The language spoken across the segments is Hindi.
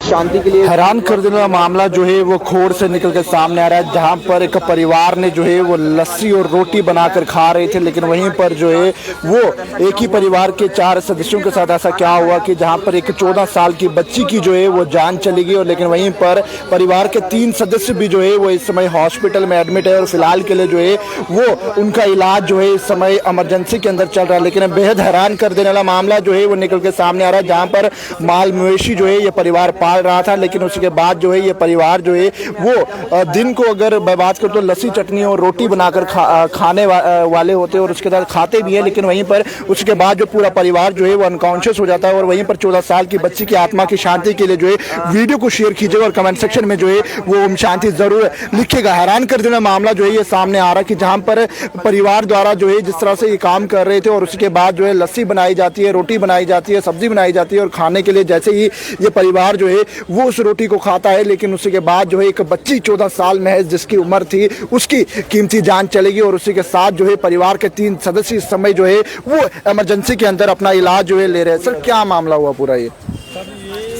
शांति के लिए हैरान कर देने वाला मामला जो है वो खोड़ से निकल कर सामने आ रहा है, जहां पर एक परिवार ने जो है वो लस्सी और रोटी बनाकर खा रहे थे, लेकिन वहीं पर जो है वो एक ही परिवार के 4 सदस्यों के साथ ऐसा क्या हुआ कि जहां पर एक 14 साल की बच्ची की जो है वो जान चली गई, और लेकिन वहीं पर परिवार के 3 सदस्य भी जो है वो इस समय हॉस्पिटल में एडमिट है और फिलहाल के लिए जो है वो उनका इलाज जो है इस समय इमरजेंसी के अंदर चल रहा है। लेकिन बेहद हैरान कर देने वाला मामला जो है वो निकल के सामने आ रहा है, जहाँ पर माल मवेशी जो है ये परिवार पाल रहा था, लेकिन उसके बाद जो है ये परिवार जो है वो दिन को अगर बात करें तो लस्सी चटनी और रोटी बनाकर खाने वाले होते हैं और उसके साथ खाते भी हैं, लेकिन वहीं पर उसके बाद जो पूरा परिवार जो है वो अनकॉन्शियस हो जाता है। और वहीं पर 14 साल की बच्ची की आत्मा की शांति के लिए जो है वीडियो को शेयर कीजिएगा और कमेंट सेक्शन में जो है वो ओम शांति जरूर लिखिएगा। हैरान कर देना मामला जो है ये सामने आ रहा है कि जहाँ पर परिवार द्वारा जो है जिस तरह से ये काम कर रहे थे और उसके बाद जो है लस्सी बनाई जाती है, रोटी बनाई जाती है, सब्जी बनाई जाती है और खाने के लिए जैसे ही ये परिवार जो है वो उस रोटी को खाता है, लेकिन उसके बाद जो है एक बच्ची 14 साल महज जिसकी उम्र थी उसकी कीमती जान चलेगी और उसी के साथ जो है परिवार के 3 सदस्य इस समय जो है वो इमरजेंसी के अंदर अपना इलाज जो है ले रहे हैं। सर क्या मामला हुआ पूरा ये?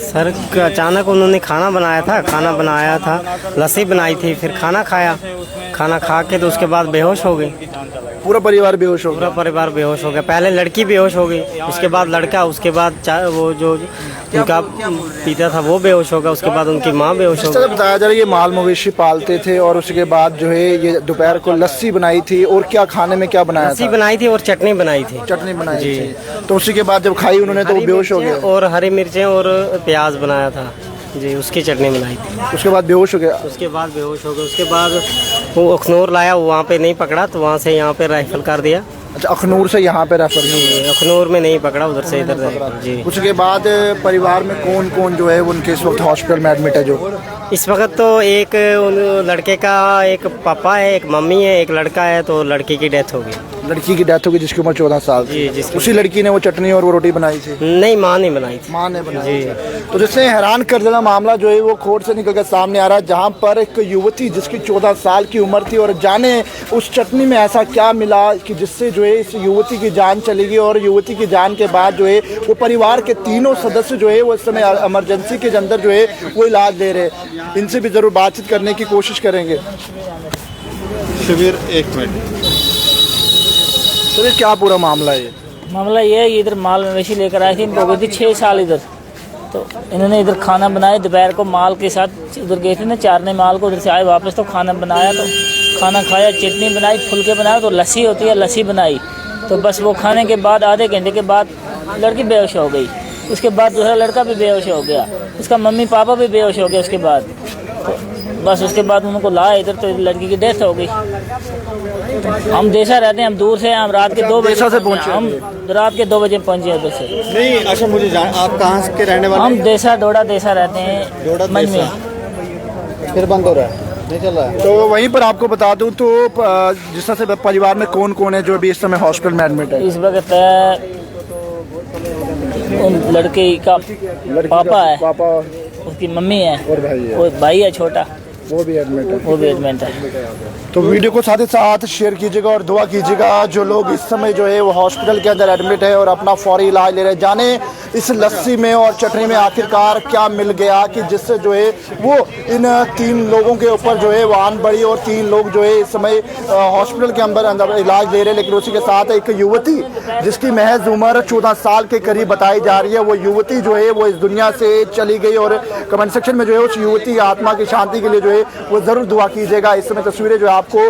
सर अचानक उन्होंने खाना बनाया था, लस्सी बनाई थी, फिर खाना खा के तो उसके बाद बेहोश हो गई। पूरा परिवार बेहोश हो गया? पूरा परिवार बेहोश हो गया। पहले लड़की बेहोश हो गई, उसके बाद लड़का, उसके बाद वो जो उनका पिता था वो बेहोश हो गया, उसके बाद उनकी माँ बेहोश हो गई। बताया जा रहा है ये माल मवेशी पालते थे और उसके बाद जो है ये दोपहर को लस्सी बनाई थी और क्या खाने में क्या बनाया? लस्सी बनाई थी और चटनी बनाई थी। चटनी बनाई थी, तो उसी के बाद जब खाई उन्होंने तो वो बेहोश हो गया। और हरी मिर्चें और प्याज बनाया था जी, उसकी चटनी बनाई थी। उसके बाद बेहोश हो गया? उसके बाद बेहोश हो गया। उसके बाद वो अखनूर लाया, वहाँ पे नहीं पकड़ा तो वहाँ से यहाँ पे राइफल कर दिया। अच्छा, अखनूर से यहाँ पे रेफर किया? अखनूर में नहीं पकड़ा, उधर से इधर जी। उसके बाद परिवार में कौन कौन जो है उनके इस वक्त हॉस्पिटल में एडमिट है? जो इस वक्त तो एक लड़के का एक पापा है, एक मम्मी है, एक लड़का है, तो लड़की की डेथ हो गई। लड़की की डेथ हो गई जिसकी उम्र 14 साल थी? उसी लड़की ने वो चटनी और वो रोटी बनाई थी? नहीं, माँ ने बनाई थी। माँ ने बनाई थी। तो जिससे हैरान कर देना मामला जो है वो कोर्ट से निकल कर सामने आ रहा है, जहाँ पर एक युवती जिसकी 14 साल की उम्र थी और जाने उस चटनी में ऐसा क्या मिला कि जिससे जो है इस युवती की जान चली गई, और युवती की जान के बाद जो है वो परिवार के 3 सदस्य जो है वो इस समय इमरजेंसी के अंदर जो है वो इलाज ले रहे हैं। इनसे भी जरूर बातचीत करने की कोशिश करेंगे। शिविर 1 मिनट। तो क्या पूरा मामला है? मामला ये है कि इधर माल मवेशी लेकर आए थे, इनको हो गई थी 6 साल इधर, तो इन्होंने इधर खाना बनाया दोपहर को, माल के साथ उधर गए थे ना चारने माल को, उधर से आए वापस तो खाना बनाया, तो खाना खाया, चटनी बनाई, फुलके बनाया, तो लस्सी होती है लस्सी बनाई, तो बस वो खाने के बाद आधे घंटे के बाद लड़की बेहोश हो गई। उसके बाद दूसरा लड़का भी बेहोश हो गया, उसका मम्मी पापा भी बेहोश हो गया। उसके बाद तो बस उसके बाद उनको लाया इधर, तो लड़की की डेथ हो गई। हम देशा रहते हैं, हम दूर से, हम रात के 2 बजे से पहुँचे, हम रात के 2 बजे पहुँचे उधर से। नहीं, अच्छा मुझे आप कहाँ के रहने वाले? हम देशा डोडा देशा रहते हैं, मंच में। फिर बंद हो रहा है, नहीं चल रहा है। तो वहीं पर आपको बता दूं तो जिस तरह से परिवार में कौन कौन है जो अभी इस समय हॉस्पिटल में एडमिट है? इस वक्त उन लड़के का पापा है, पापा, उसकी मम्मी है और भाई है छोटा, वो भी एडमिट है। वो भी एडमिट है। तो वीडियो को साथ ही साथ शेयर कीजिएगा और दुआ कीजिएगा जो लोग इस समय जो है वो हॉस्पिटल के अंदर एडमिट है और अपना फौरी इलाज ले रहे हैं। जाने इस लस्सी में और चटनी में आखिरकार क्या मिल गया कि जिससे जो है वो इन 3 लोगों के ऊपर जो है वाहन बढ़ी और 3 लोग जो है इस समय हॉस्पिटल के अंदर इलाज ले रहे हैं। लेकिन उसी के साथ एक युवती जिसकी महज उम्र 14 साल के करीब बताई जा रही है, वो युवती जो है वो इस दुनिया से चली गई। और कमेंट सेक्शन में जो है उस युवती की आत्मा की शांति के लिए जो है वो जरूर दुआ कीजिएगा। इस समय तस्वीरें जो है आपको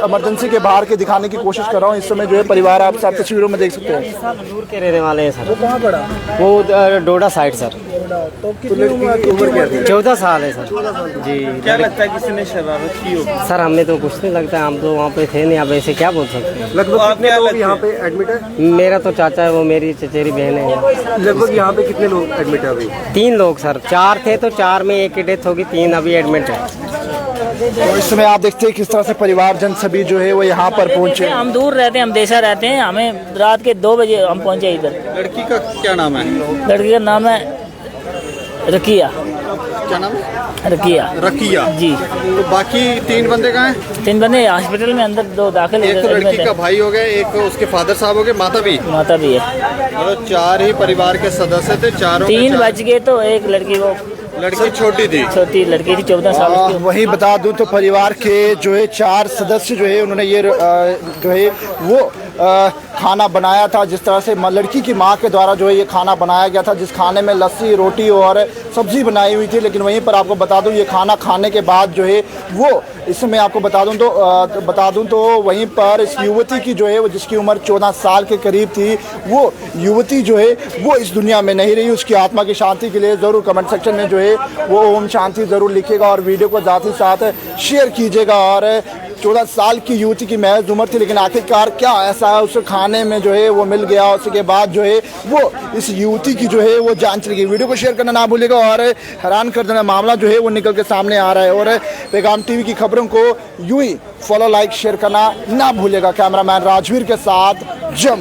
इमरजेंसी के बाहर के दिखाने की कोशिश कर रहा हूँ। इस समय जो है परिवार आप सब तस्वीरों में देख सकते हैं। दूर के रहने वाले हैं सर। वो कहाँ पड़ा? वो डोडा साइड सर। तो कितनी उम्र क्या थी? 14 साल है सर जी। क्या लगता है किसी ने शरारत की होगी? सर हमें तो कुछ नहीं लगता, हम तो वहाँ पे थे नहीं, अब ऐसे क्या बोल सकते हैं। लगभग कितने लोग यहाँ पे एडमिट है? मेरा तो चाचा है, वो मेरी चचेरी बहन है। लगभग यहाँ पे कितने लोग एडमिट है अभी? 3 लोग सर, 4 थे तो 4 में एक की डेथ होगी, 3 अभी एडमिट है। तो इस समय आप देखते हैं किस तरह से परिवारजन सभी जो है वो यहाँ पर पहुँचे। हम दूर रहते हैं, हम देशा रहते हैं, हमें रात के 2 बजे हम पहुँचे इधर। लड़की का क्या नाम है? लड़की का नाम है रकिया। क्या नाम है? रकिया। रकिया जी। तो बाकी 3 बंदे कहाँ हैं? 3 बंदे हॉस्पिटल में अंदर, 2 दाखिल। एक तो लड़की का भाई हो गया, एक उसके फादर साहब हो गए, माता भी है। मतलब 4 ही परिवार के सदस्य थे, चारों 3 बच गए, तो एक लड़की वो लड़की छोटी थी। छोटी लड़की थी 14 साल की। वहीं बता दूं तो परिवार के जो है 4 सदस्य जो है उन्होंने ये जो है वो खाना बनाया था। जिस तरह से लड़की की मां के द्वारा जो है ये खाना बनाया गया था, जिस खाने में लस्सी, रोटी और सब्जी बनाई हुई थी। लेकिन वहीं पर आपको बता दूं ये खाना खाने के बाद जो है वो इसमें आपको बता दूं तो वहीं पर इस युवती की जो है वो जिसकी उम्र 14 साल के करीब थी, वो युवती जो है वो इस दुनिया में नहीं रही। उसकी आत्मा की शांति के लिए ज़रूर कमेंट सेक्शन में जो है वो ओम शांति ज़रूर लिखिएगा और वीडियो को साथ ही साथ शेयर कीजिएगा। और 14 साल की युवती की महज उम्र थी, लेकिन आखिरकार क्या ऐसा है उस खाने में जो है वो मिल गया, उसके बाद जो है वो इस युवती की जो है वो जान चली गई। वीडियो को शेयर करना ना भूलिएगा और हैरान कर देना मामला जो है वो निकल के सामने आ रहा है। और पैगाम टीवी की खबरों को यूं ही फॉलो, लाइक, शेयर करना ना भूलिएगा। कैमरामैन राजवीर के साथ जम्मू।